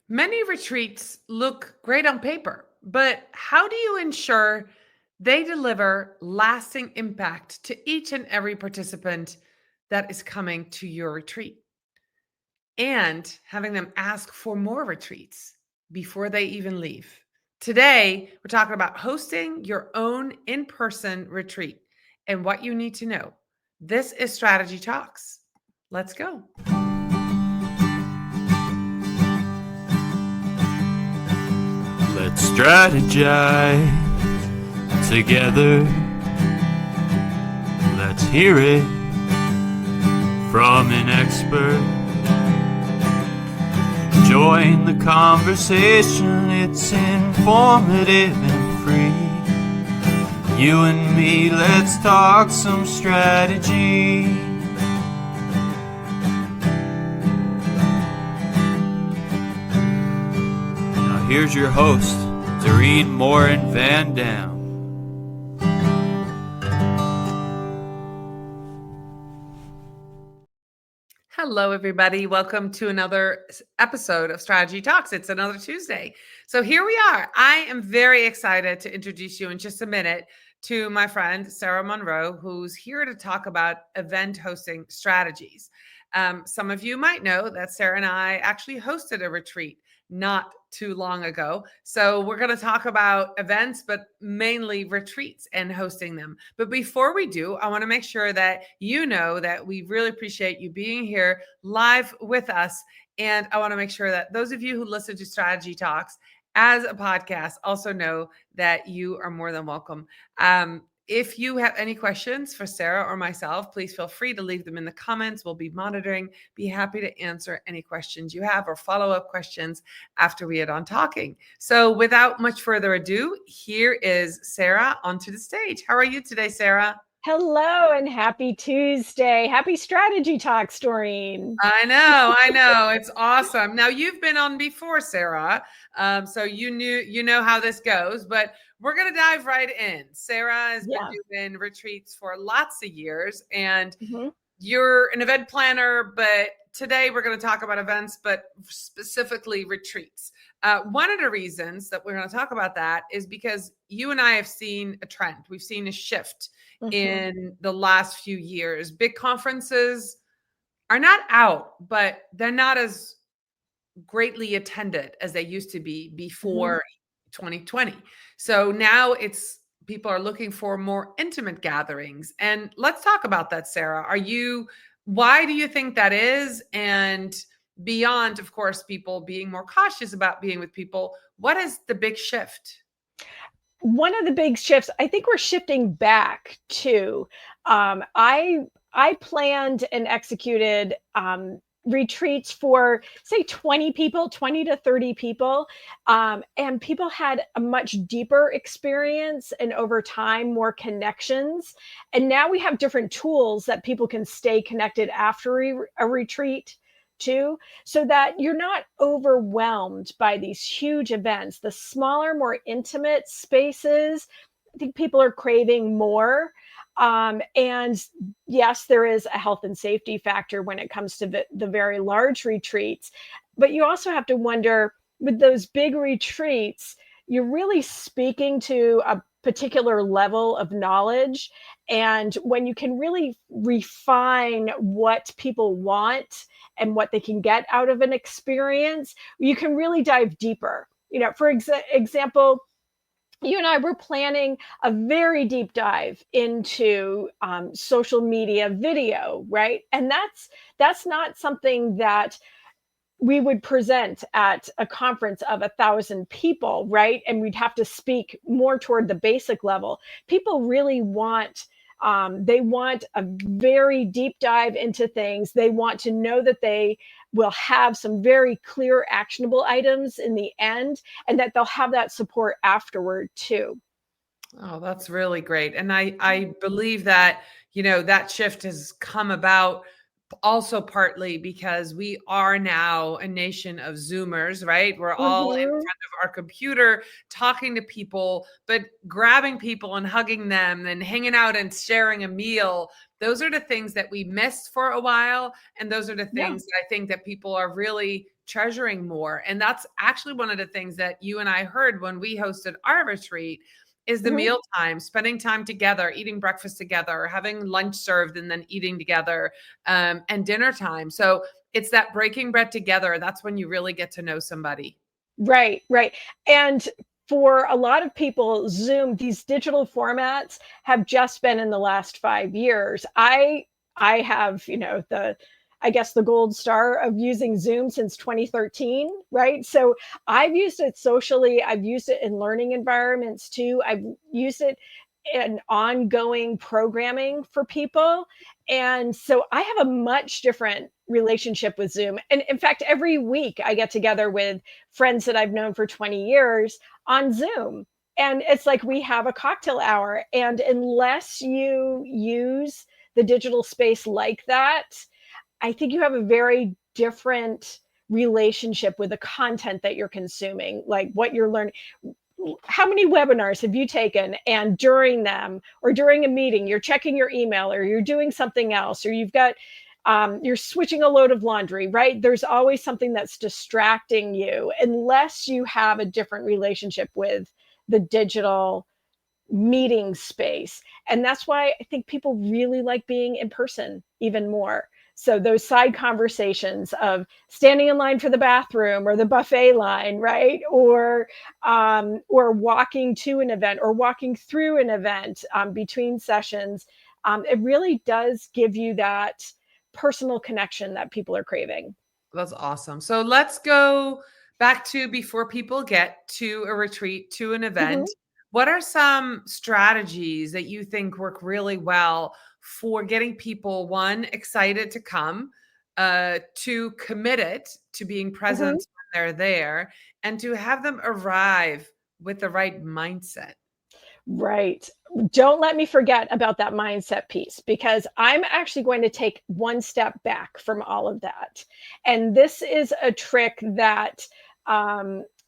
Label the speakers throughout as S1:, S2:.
S1: Many retreats look great on paper, but how do you ensure they deliver lasting impact to each and every participant that is coming to your retreat and having them ask for more retreats before they even leave? Today, we're talking about hosting your own in person retreat and what you need to know. This is Strategy Talks. Let's go.
S2: Let's strategize together. Let's hear it from an expert. Join the conversation, it's informative and free. You and me, let's talk some strategy. Here's your host, Morin-van.
S1: Hello, everybody. Welcome to another episode of Strategy Talks. It's another Tuesday. So here we are. I am very excited to introduce you in just a minute to my friend, Sarah Monroe, who's here to talk about event hosting strategies. Some of you might know that Sarah and I actually hosted a retreat not too long ago. So we're going to talk about events, but mainly retreats and hosting them. But before we do, I want to make sure that you know that we really appreciate you being here live with us. And I want to make sure that those of you who listen to Strategy Talks as a podcast also know that you are more than welcome. If you have any questions for Sarah or myself, please feel free to leave them in the comments. We'll be monitoring. Be happy to answer any questions you have or follow-up questions after we are done talking. So without much further ado, here is Sarah onto the stage. How are you today, Sarah?
S3: Hello and happy Tuesday. Happy Strategy Talks, Doreen.
S1: I know. It's awesome. Now you've been on before, Sarah. So you know how this goes, but we're going to dive right in. Sarah has been doing retreats for lots of years and you're an event planner, but today we're going to talk about events, but specifically retreats. One of the reasons that we're going to talk about that is because you and I have seen a trend. We've seen a shift in the last few years. Big conferences are not out, but they're not as greatly attended as they used to be before 2020. So now people are looking for more intimate gatherings. And let's talk about that, Sarah. Why do you think that is? And beyond, of course, people being more cautious about being with people, what is the big shift?
S3: One of the big shifts, I think we're shifting back to, I planned and executed retreats for, say, 20 people, 20 to 30 people. And people had a much deeper experience and over time, more connections. And now we have different tools that people can stay connected after a retreat too, so that you're not overwhelmed by these huge events. The smaller, more intimate spaces, I think people are craving more. And yes, there is a health and safety factor when it comes to the very large retreats. But you also have to wonder, with those big retreats, you're really speaking to a particular level of knowledge. And when you can really refine what people want and what they can get out of an experience, you can really dive deeper. For example, you and I were planning a very deep dive into social media video, right? And that's not something that we would present at a conference of 1,000 people, right? And we'd have to speak more toward the basic level. People really they want a very deep dive into things. They want to know that they will have some very clear actionable items in the end, and that they'll have that support afterward too.
S1: Oh, that's really great. And I believe that, that shift has come about also partly because we are now a nation of Zoomers, right? We're all in front of our computer talking to people, but grabbing people and hugging them and hanging out and sharing a meal. Those are the things that we missed for a while. And those are the things that I think that people are really treasuring more. And that's actually one of the things that you and I heard when we hosted our retreat is the meal time, spending time together, eating breakfast together, having lunch served and then eating together, and dinner time. So it's that breaking bread together. That's when you really get to know somebody.
S3: Right, right. And for a lot of people, Zoom, these digital formats have just been in the last 5 years. I have, I guess the gold star of using Zoom since 2013, right? So I've used it socially, I've used it in learning environments too. I've used it in ongoing programming for people. And so I have a much different relationship with Zoom. And in fact, every week I get together with friends that I've known for 20 years on Zoom. And it's like we have a cocktail hour. And unless you use the digital space like that, I think you have a very different relationship with the content that you're consuming, like what you're learning. How many webinars have you taken and during them or during a meeting you're checking your email or you're doing something else or you've got you're switching a load of laundry, right? There's always something that's distracting you unless you have a different relationship with the digital meeting space. And that's why I think people really like being in person even more. So those side conversations of standing in line for the bathroom or the buffet line, right? Or walking to an event or walking through an event between sessions. It really does give you that personal connection that people are craving.
S1: That's awesome. So let's go back to before people get to a retreat, to an event.
S3: Mhm.
S1: What are some strategies that you think work really well for getting people, one, excited to come, two, committed to being
S3: Mhm.
S1: present when they're there, and to have them arrive with the right mindset?
S3: Right. Don't let me forget about that mindset piece because I'm actually going to take one step back from all of that. And this is a trick that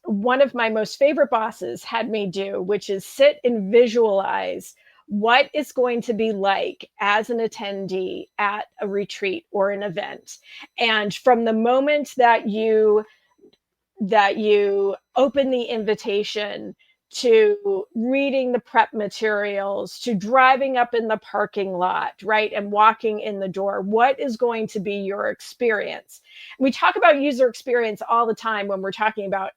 S3: one of my most favorite bosses had me do, which is sit and visualize what it's going to be like as an attendee at a retreat or an event. And from the moment that you open the invitation to reading the prep materials to driving up in the parking lot, right? And walking in the door. What is going to be your experience? We talk about user experience all the time when we're talking about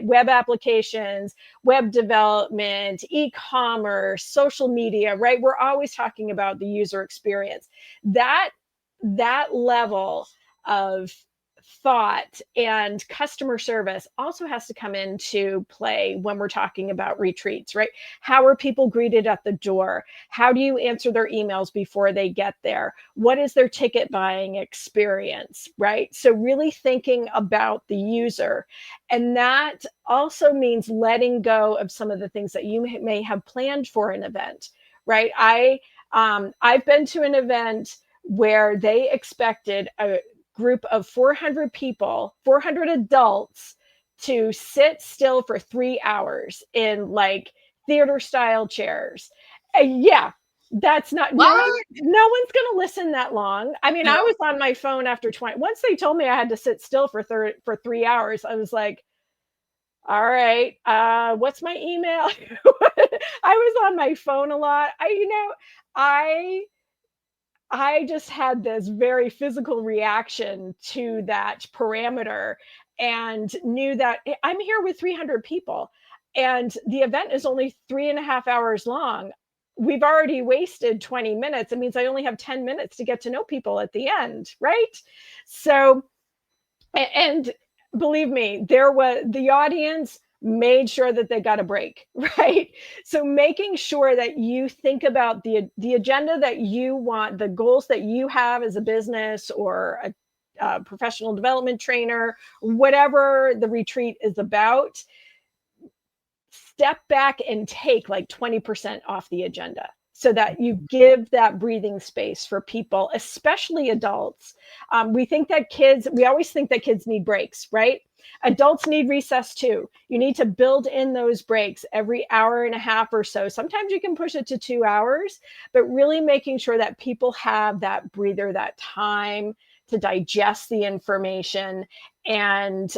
S3: web applications, web development, e-commerce, social media, right? We're always talking about the user experience. That level of thought and customer service also has to come into play when we're talking about retreats, right? How are people greeted at the door? How do you answer their emails before they get there? What is their ticket buying experience, right? So really thinking about the user. And that also means letting go of some of the things that you may have planned for an event, right? I've been to an event where they expected a group of 400 people, 400 adults to sit still for 3 hours in like theater style chairs. Yeah, that's not, no,
S1: What?
S3: no one's going to listen that long. I mean,
S1: No.
S3: I was on my phone after 20. Once they told me I had to sit still for 3 hours, I was like, all right, what's my email? I was on my phone a lot. I I just had this very physical reaction to that parameter and knew that I'm here with 300 people and the event is only 3.5 hours long. We've already wasted 20 minutes. It means I only have 10 minutes to get to know people at the end, right? So, and believe me, there was the audience made sure that they got a break, right? So making sure that you think about the agenda that you want, the goals that you have as a business or a professional development trainer, whatever the retreat is about, step back and take like 20% off the agenda so that you give that breathing space for people, especially adults. We always think that kids need breaks, right? Adults need recess too. You need to build in those breaks every hour and a half or so. Sometimes you can push it to 2 hours, but really making sure that people have that breather, that time to digest the information and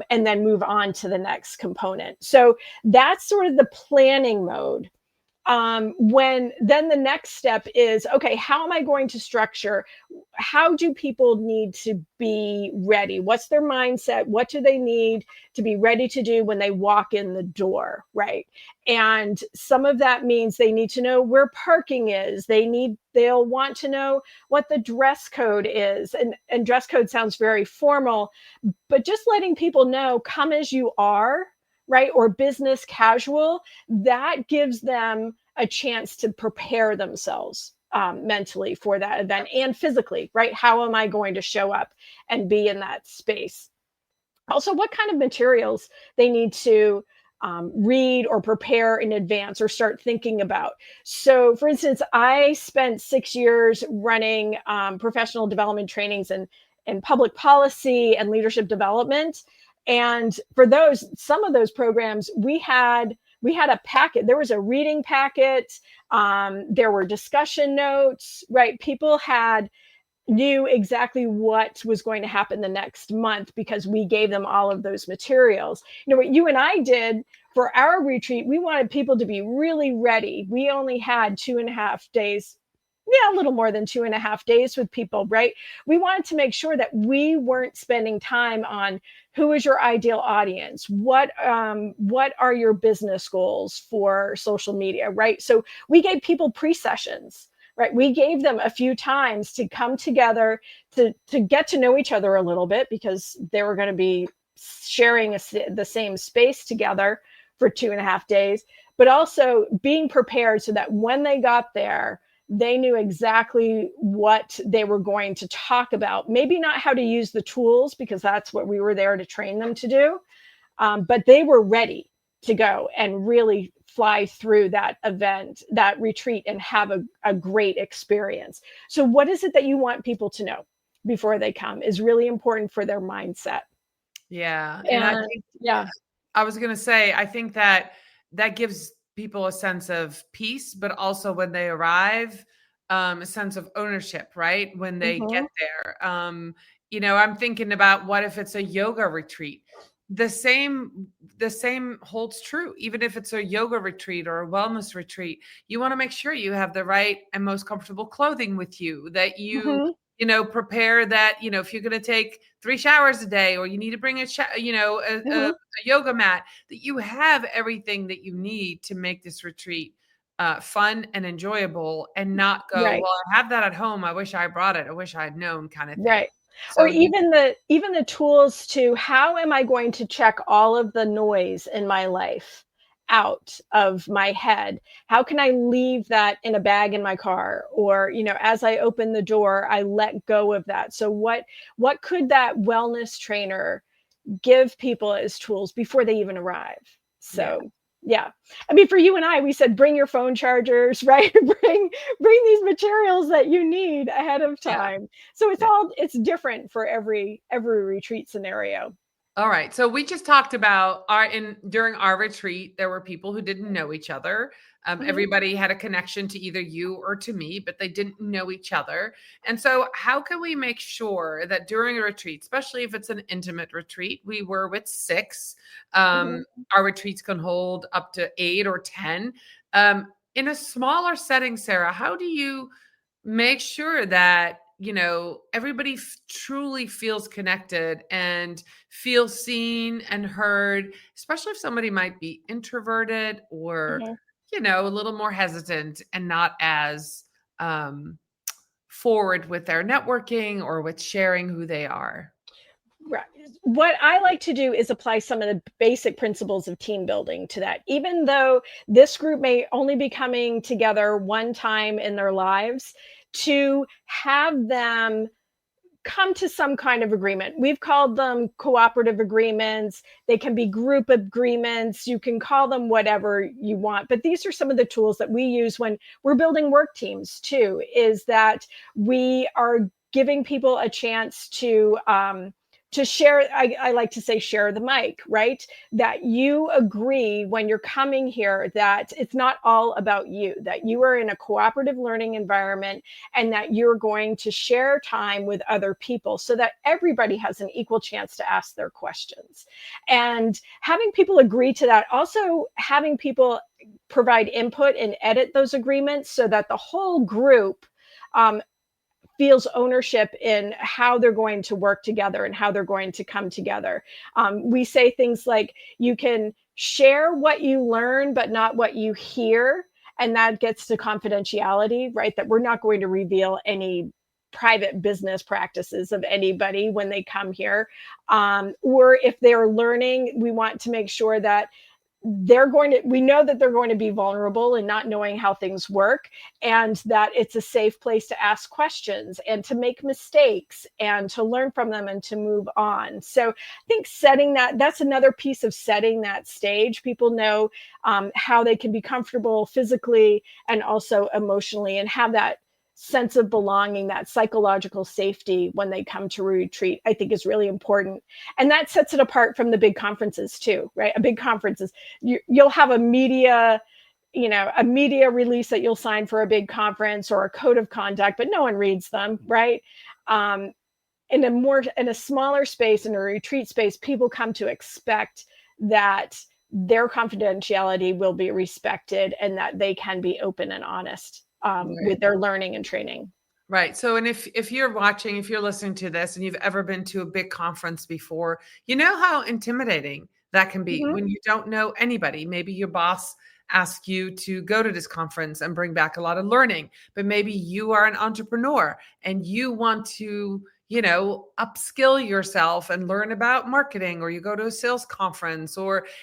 S3: then move on to the next component. So that's sort of the planning mode. When then the next step is, okay, how am I going to structure? How do people need to be ready? What's their mindset? What do they need to be ready to do when they walk in the door, right? And some of that means they need to know where parking is. They'll want to know what the dress code is. And dress code sounds very formal, but just letting people know, come as you are, right? Or business casual, that gives them a chance to prepare themselves mentally for that event and physically, right? How am I going to show up and be in that space? Also, what kind of materials they need to read or prepare in advance or start thinking about. So, for instance, I spent 6 years running professional development trainings in public policy and leadership development. And for some of those programs, we had a packet. There was a reading packet. There were discussion notes, right? People knew exactly what was going to happen the next month because we gave them all of those materials. You know, what you and I did for our retreat, we wanted people to be really ready. We only had 2.5 days, a little more than 2.5 days with people, right? We wanted to make sure that we weren't spending time on who is your ideal audience, what are your business goals for social media, right? So we gave people pre-sessions, right? We gave them a few times to come together to get to know each other a little bit because they were going to be sharing the same space together for 2.5 days, but also being prepared so that when they got there, they knew exactly what they were going to talk about. Maybe not how to use the tools because that's what we were there to train them to do, but they were ready to go and really fly through that event, that retreat, and have a great experience. So what is it that you want people to know before they come is really important for their mindset.
S1: Yeah. And I think, I was going to say, I think that gives people a sense of peace, but also when they arrive, a sense of ownership, right? When they get there. I'm thinking about what if it's a yoga retreat? The same holds true. Even if it's a yoga retreat or a wellness retreat, you want to make sure you have the right and most comfortable clothing with you, that you prepare that, if you're going to take 3 showers a day, or you need to bring a yoga mat, that you have everything that you need to make this retreat fun and enjoyable, and not go,
S3: right.
S1: well, I have that at home. I wish I brought it. I wish I had known, kind of thing.
S3: Right.
S1: So
S3: Or even the tools to, how am I going to check all of the noise in my life out of my head? How can I leave that in a bag in my car? Or, as I open the door, I let go of that. So what could that wellness trainer give people as tools before they even arrive? So yeah. I mean, for you and I, we said, bring your phone chargers, right? bring these materials that you need ahead of time. So it's different for every retreat scenario.
S1: All right. So we just talked about during our retreat, there were people who didn't know each other. Everybody had a connection to either you or to me, but they didn't know each other. And so how can we make sure that during a retreat, especially if it's an intimate retreat, we were with 6, our retreats can hold up to 8 or 10. In a smaller setting, Sarah, how do you make sure that everybody truly feels connected and feels seen and heard, especially if somebody might be introverted or a little more hesitant and not as forward with their networking or with sharing who they are?
S3: Right. What I like to do is apply some of the basic principles of team building to that. Even though this group may only be coming together one time in their lives, to have them come to some kind of agreement. We've called them cooperative agreements. They can be group agreements. You can call them whatever you want. But these are some of the tools that we use when we're building work teams too, is that we are giving people a chance to to share, I like to say, share the mic, right? That you agree when you're coming here that it's not all about you, that you are in a cooperative learning environment and that you're going to share time with other people so that everybody has an equal chance to ask their questions. And having people agree to that, also having people provide input and edit those agreements so that the whole group um, feels ownership in how they're going to work together and how they're going to come together. We say things like, you can share what you learn, but not what you hear. And that gets to confidentiality, right? That we're not going to reveal any private business practices of anybody when they come here. Or if they're learning, we want to make sure that we know that they're going to be vulnerable and not knowing how things work, and that it's a safe place to ask questions and to make mistakes and to learn from them and to move on. So I think that's another piece of setting that stage. People know how they can be comfortable physically and also emotionally and have that sense of belonging, that psychological safety when they come to retreat, I think is really important. And that sets it apart from the big conferences too, right? A big conference is, you'll have a media release that you'll sign for a big conference or a code of conduct, but no one reads them, right? In a smaller space, in a retreat space, people come to expect that their confidentiality will be respected and that they can be open and honest with their learning and training.
S1: Right. So, and if you're watching, if you're listening to this and you've ever been to a big conference before, you know how intimidating that can be when you don't know anybody. Maybe your boss asked you to go to this conference and bring back a lot of learning, but maybe you are an entrepreneur and you want to, upskill yourself and learn about marketing, or you go to a sales conference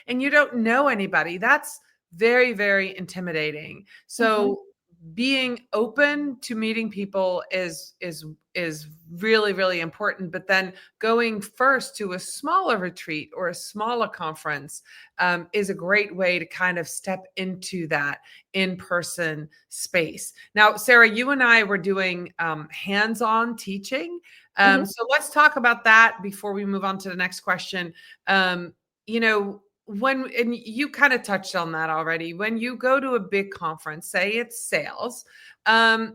S1: and you don't know anybody. That's very, very intimidating. So being open to meeting people is really, really important. But then going first to a smaller retreat or a smaller conference is a great way to kind of step into that in-person space. Now, Sarah, you and I were doing hands-on teaching. So let's talk about that before we move on to the next question. And you kind of touched on that already, when you go to a big conference, say it's sales,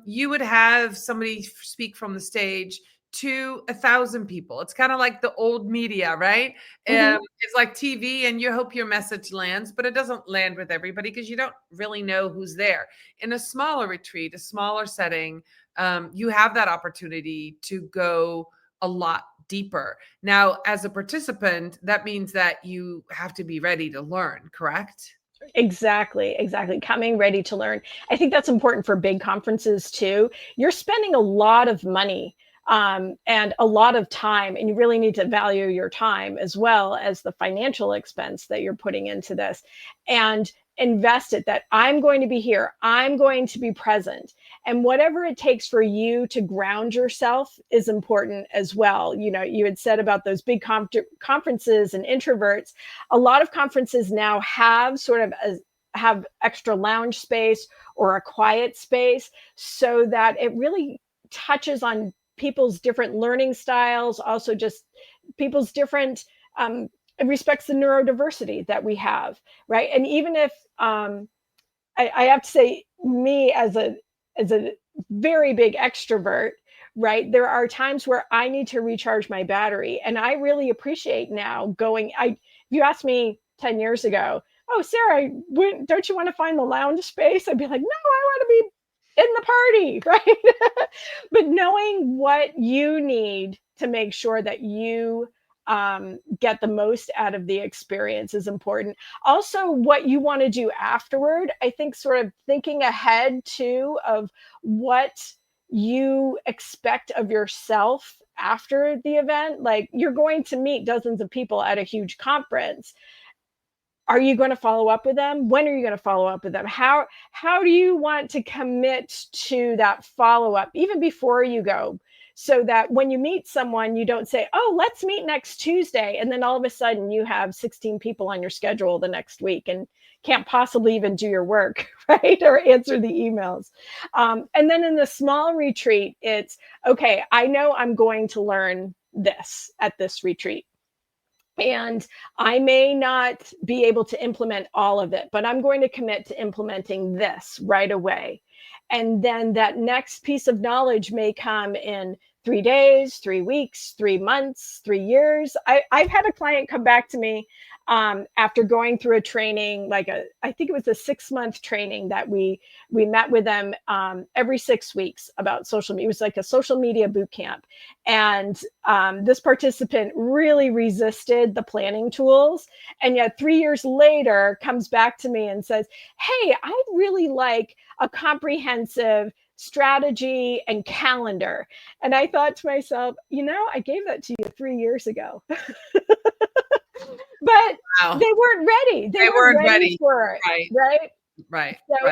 S1: you would have somebody speak from the stage to 1,000 people. It's kind of like the old media, right? It's like TV, and you hope your message lands, but it doesn't land with everybody because you don't really know who's there. In a smaller retreat, a smaller setting, you have that opportunity to go a lot deeper. Now, as a participant, that means that you have to be ready to learn, correct?
S3: Exactly. Coming ready to learn. I think that's important for big conferences too. You're spending a lot of money and a lot of time, and you really need to value your time as well as the financial expense that you're putting into this, and invest it, that I'm going to be here, I'm going to be present. And whatever it takes for you to ground yourself is important as well. You had said about those big conferences and introverts. A lot of conferences now have have extra lounge space or a quiet space, so that it really touches on people's different learning styles, also just people's different it respects the neurodiversity that we have, right? And even if I have to say, me as a very big extrovert, right? There are times where I need to recharge my battery, and I really appreciate now going. If you asked me 10 years ago, "Oh, Sarah, don't you want to find the lounge space?" I'd be like, "No, I want to be in the party," right? But knowing what you need to make sure that you get the most out of the experience is important. Also, what you want to do afterward, I think, sort of thinking ahead too of what you expect of yourself after the event. Like, you're going to meet dozens of people at a huge conference. Are you going to follow up with them? When are you going to follow up with them? How do you want to commit to that follow up even before you go? So that when you meet someone, you don't say, "Oh, let's meet next Tuesday." And then all of a sudden you have 16 people on your schedule the next week and can't possibly even do your work, right? Or answer the emails. And then in the small retreat, it's, okay, I know I'm going to learn this at this retreat. And I may not be able to implement all of it, but I'm going to commit to implementing this right away. And then that next piece of knowledge may come in 3 days, 3 weeks, 3 months, 3 years. I've had a client come back to me after going through a training, I think it was a 6-month training that we met with them every 6 weeks about social media. It was like a social media boot camp. And this participant really resisted the planning tools. And yet 3 years later comes back to me and says, hey, I really like a comprehensive strategy and calendar. And I thought to myself, I gave that to you 3 years ago. But
S1: Wow.
S3: they weren't ready. They weren't ready for it.
S1: Right.
S3: So,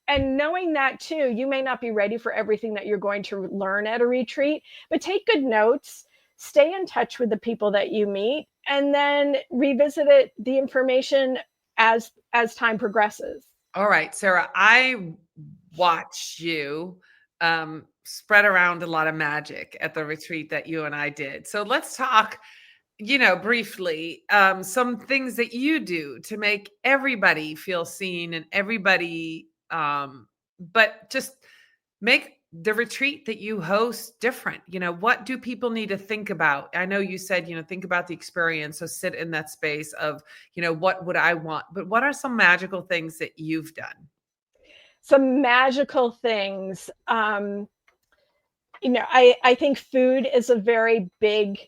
S3: and knowing that too, you may not be ready for everything that you're going to learn at a retreat, but take good notes, stay in touch with the people that you meet, and then revisit the information as time progresses.
S1: All right, Sarah, I watched you spread around a lot of magic at the retreat that you and I did. So let's talk, briefly, some things that you do to make everybody feel seen and everybody, but just make the retreat that you host different. What do people need to think about? I know you said, think about the experience. So sit in that space of, what would I want? But what are some magical things that you've done?
S3: Some magical things. I think food is a very big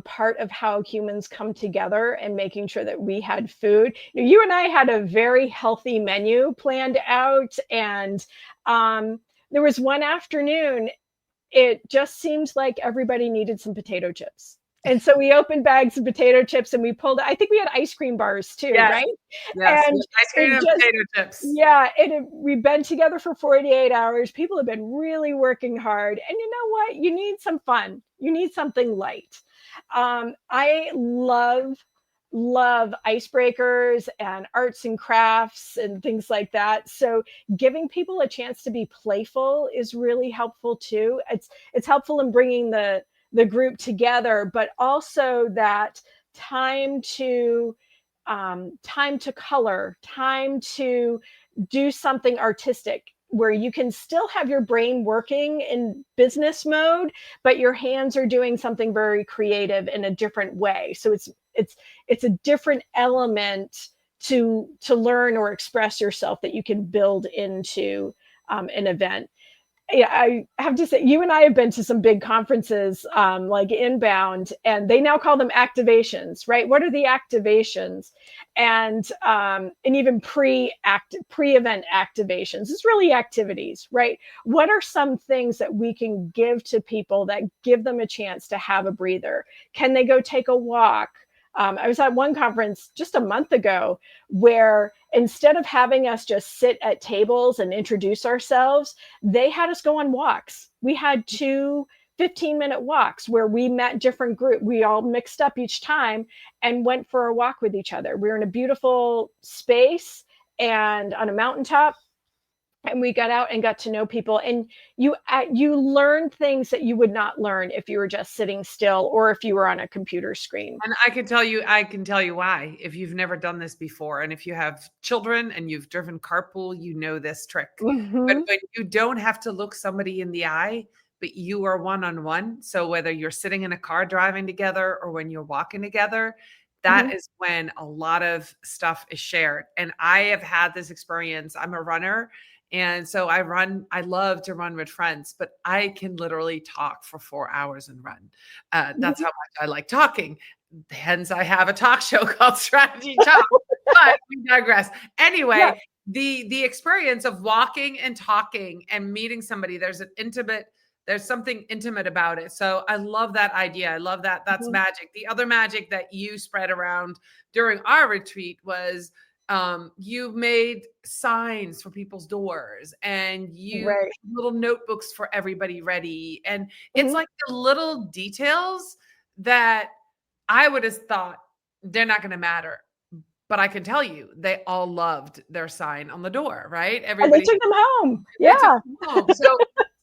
S3: part of how humans come together, and making sure that we had food. You and I had a very healthy menu planned out, and there was one afternoon, it just seemed like everybody needed some potato chips. And so we opened bags of potato chips, and we pulled, I think we had ice cream bars too, right?
S1: Yes,
S3: And
S1: ice cream and potato chips.
S3: Yeah, we've been together for 48 hours. People have been really working hard. And you know what? You need some fun. You need something light. I love icebreakers and arts and crafts and things like that. So giving people a chance to be playful is really helpful too. It's helpful in bringing the group together, but also that time to color, time to do something artistic, where you can still have your brain working in business mode, but your hands are doing something very creative in a different way. So it's a different element to learn or express yourself that you can build into an event. Yeah, I have to say, you and I have been to some big conferences, like Inbound, and they now call them activations, right? What are the activations? And even pre-event activations, it's really activities, right? What are some things that we can give to people that give them a chance to have a breather? Can they go take a walk? I was at one conference just a month ago where instead of having us just sit at tables and introduce ourselves, they had us go on walks. We had 2 15-minute walks where we met different groups. We all mixed up each time and went for a walk with each other. We were in a beautiful space and on a mountaintop. And we got out and got to know people, and you learn things that you would not learn if you were just sitting still or if you were on a computer screen.
S1: And I can tell you why, if you've never done this before. And if you have children and you've driven carpool, you know this trick.
S3: Mm-hmm.
S1: But when you don't have to look somebody in the eye, but you are one-on-one. So whether you're sitting in a car driving together or when you're walking together, that is when a lot of stuff is shared. And I have had this experience. I'm a runner. And so I love to run with friends, but I can literally talk for 4 hours and run. That's how much I like talking. Hence, I have a talk show called Strategy Talk, but we digress. Anyway, the experience of walking and talking and meeting somebody, there's something intimate about it. So I love that idea. I love that. That's magic. The other magic that you spread around during our retreat was you made signs for people's doors, and you had little notebooks for everybody ready. And it's like the little details that I would have thought they're not going to matter. But I can tell you, they all loved their sign on the door, right?
S3: Everybody, and they took them home. Yeah.
S1: Them home. So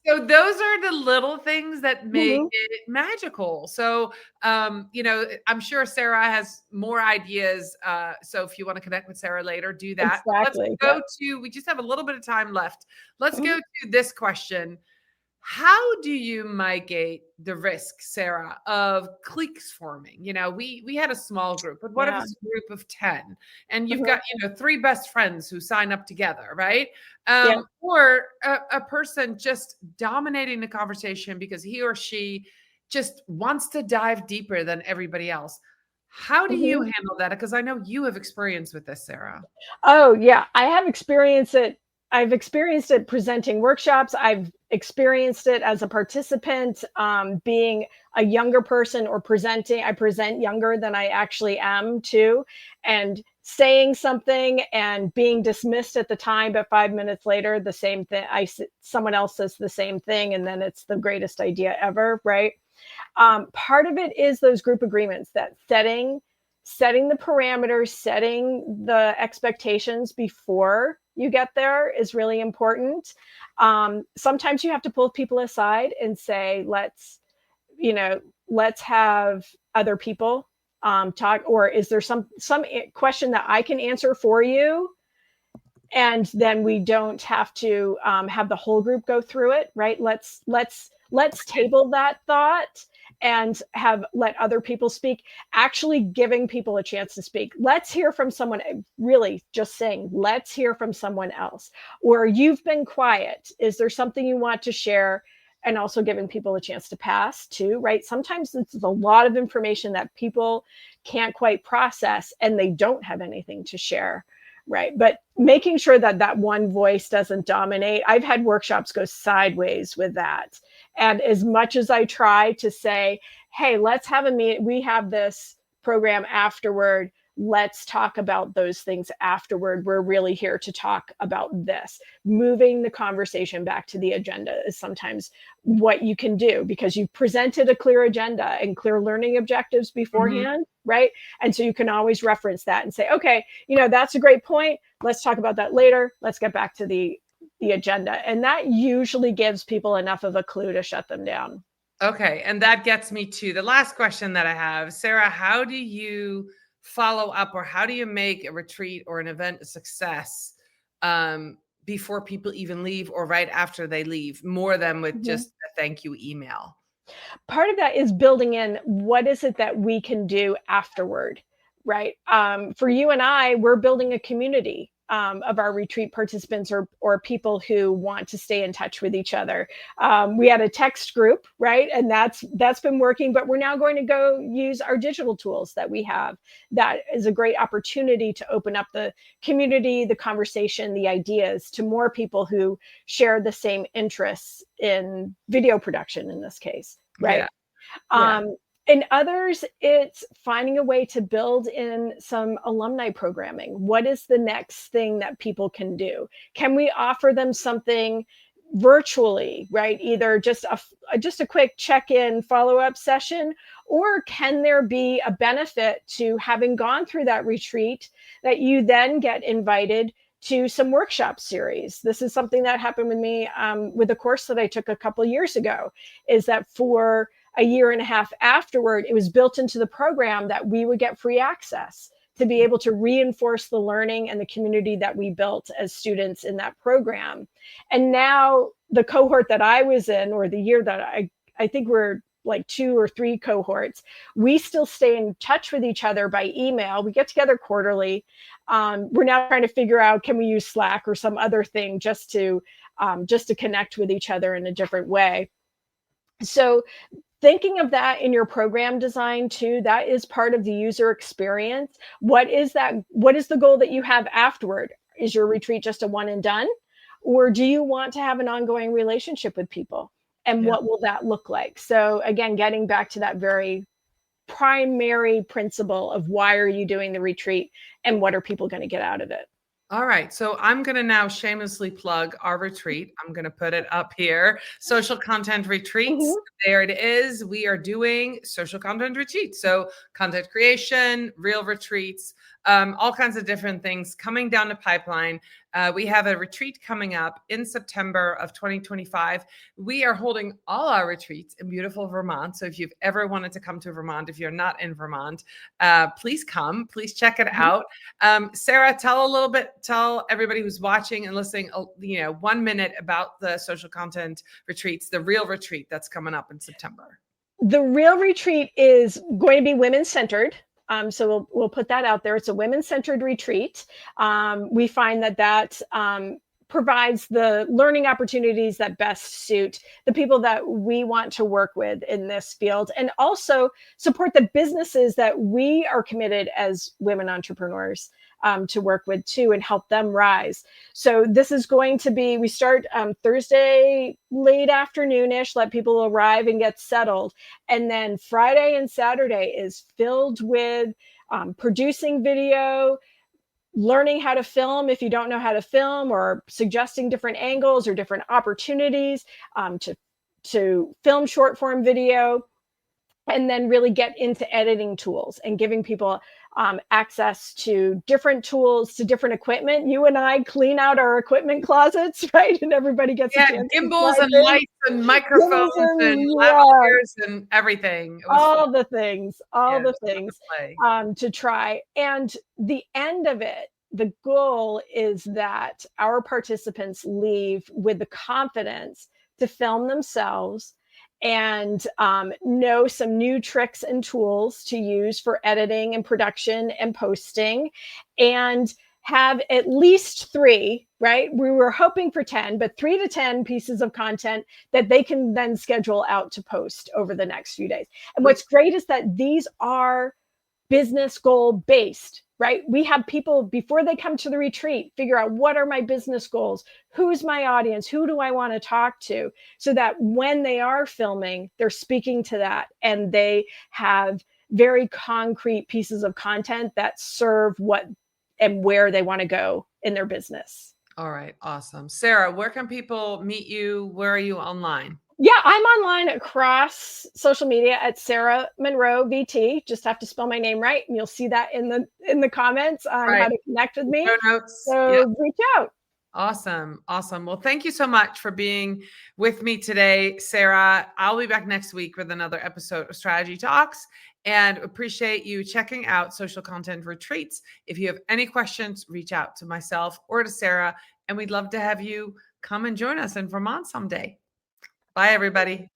S1: So those are the little things that make
S3: Mhm.
S1: it magical. So, I'm sure Sarah has more ideas. So if you want to connect with Sarah later, do that. But let's
S3: Exactly.
S1: go
S3: Yep.
S1: to, we just have a little bit of time left. Let's go
S3: Mhm.
S1: to this question. How do you mitigate the risk, Sarah, of cliques forming? We had a small group, but what if
S3: Yeah.
S1: it's a group of 10 and you've
S3: Mhm.
S1: got, three best friends who sign up together, right?
S3: Yeah.
S1: Or a person just dominating the conversation because he or she just wants to dive deeper than everybody else. How do you
S3: Mhm.
S1: handle that? Because I know you have experience with this, Sarah.
S3: Oh, yeah. I've experienced it presenting workshops. I've experienced it as a participant, being a younger person or presenting. I present younger than I actually am too, and saying something and being dismissed at the time, but 5 minutes later, the same thing. Someone else says the same thing, and then it's the greatest idea ever, right? Part of it is those group agreements, that setting the parameters, setting the expectations before you get there is really important. Sometimes you have to pull people aside and say, you know, let's have other people talk, or is there some question that I can answer for you? And then we don't have to have the whole group go through it, right? Let's table that thought and have let other people speak, actually giving people a chance to speak. Let's hear from someone, really just saying, let's hear from someone else. Or you've been quiet, is there something you want to share? And also giving people a chance to pass too, right? Sometimes it's a lot of information that people can't quite process and they don't have anything to share. Right. But making sure that that one voice doesn't dominate. I've had workshops go sideways with that. And as much as I try to say, hey, let's have a meet, we have this program afterward. Let's talk about those things afterward. We're really here to talk about this. Moving the conversation back to the agenda is sometimes what you can do, because you've presented a clear agenda and clear learning objectives
S1: Mhm.
S3: beforehand, right? And so you can always reference that and say, okay, that's a great point. Let's talk about that later. Let's get back to the agenda. And that usually gives people enough of a clue to shut them down.
S1: Okay, and that gets me to the last question that I have. Sarah, how do you follow up, or how do you make a retreat or an event a success before people even leave, or right after they leave, more than with
S3: Mhm.
S1: just a thank you email?
S3: Part of that is building in what is it that we can do afterward, right? For you and I, we're building a community of our retreat participants, or people who want to stay in touch with each other. We had a text group, right, and that's been working. But we're now going to go use our digital tools that we have. That is a great opportunity to open up the community, the conversation, the ideas to more people who share the same interests in video production in this case, right?
S1: Yeah, yeah.
S3: Um, in others, it's finding a way to build in some alumni programming. What is the next thing that people can do? Can we offer them something virtually, right? Either just a quick check-in follow-up session, or can there be a benefit to having gone through that retreat that you then get invited to some workshop series? This is something that happened with me with a course that I took a couple years ago, is that for a year and a half afterward, it was built into the program that we would get free access to be able to reinforce the learning and the community that we built as students in that program. And now the cohort that I was in, or the year that I think we're like 2 or 3 cohorts, we still stay in touch with each other by email. We get together quarterly. We're now trying to figure out, can we use Slack or some other thing just to connect with each other in a different way. So thinking of that in your program design too, that is part of the user experience. What is the goal that you have afterward? Is your retreat just a one and done, or do you want to have an ongoing relationship with people, and
S1: Yeah.
S3: what will that look like? So again, getting back to that very primary principle of why are you doing the retreat and what are people going to get out of it.
S1: All right. So I'm going to now shamelessly plug our retreat. I'm going to put it up here. Social content retreats.
S3: Mhm.
S1: There it is. We are doing social content retreats. So content creation, real retreats, all kinds of different things coming down the pipeline. We have a retreat coming up in September of 2025. We are holding all our retreats in beautiful Vermont. So if you've ever wanted to come to Vermont, if you're not in Vermont, please come. Please check it out. Sarah, tell everybody who's watching and listening, 1 minute about the social content retreats, the real retreat that's coming up in September.
S3: The real retreat is going to be women-centered. So we'll put that out there. It's a women-centered retreat. We find that provides the learning opportunities that best suit the people that we want to work with in this field, and also support the businesses that we are committed as women entrepreneurs to work with too, and help them rise. So this is going to be, we start Thursday late afternoonish, let people arrive and get settled. And then Friday and Saturday is filled with producing video, learning how to film if you don't know how to film, or suggesting different angles or different opportunities to film short form video, and then really get into editing tools and giving people access to different tools, to different equipment. You and I clean out our equipment closets, right? And everybody gets a chance
S1: gimbals and lights and microphones and lavaliers and everything.
S3: All the things to try. And the end of it, the goal is that our participants leave with the confidence to film themselves and know some new tricks and tools to use for editing and production and posting, and have at least 3, right? We were hoping for 10, but 3 to 10 pieces of content that they can then schedule out to post over the next few days. And what's great is that these are business goal based, right? We have people, before they come to the retreat, figure out, what are my business goals? Who's my audience? Who do I want to talk to? So that when they are filming, they're speaking to that, and they have very concrete pieces of content that serve what and where they want to go in their business.
S1: All right. Awesome. Sarah, where can people meet you? Where are you online?
S3: Yeah, I'm online across social media at Sarah Monroe VT. Just have to spell my name right, and you'll see that in the comments on how to connect with me. So reach out.
S1: Awesome. Well, thank you so much for being with me today, Sarah. I'll be back next week with another episode of Strategy Talks, and appreciate you checking out Social Content Retreats. If you have any questions, reach out to myself or to Sarah, and we'd love to have you come and join us in Vermont someday. Bye, everybody.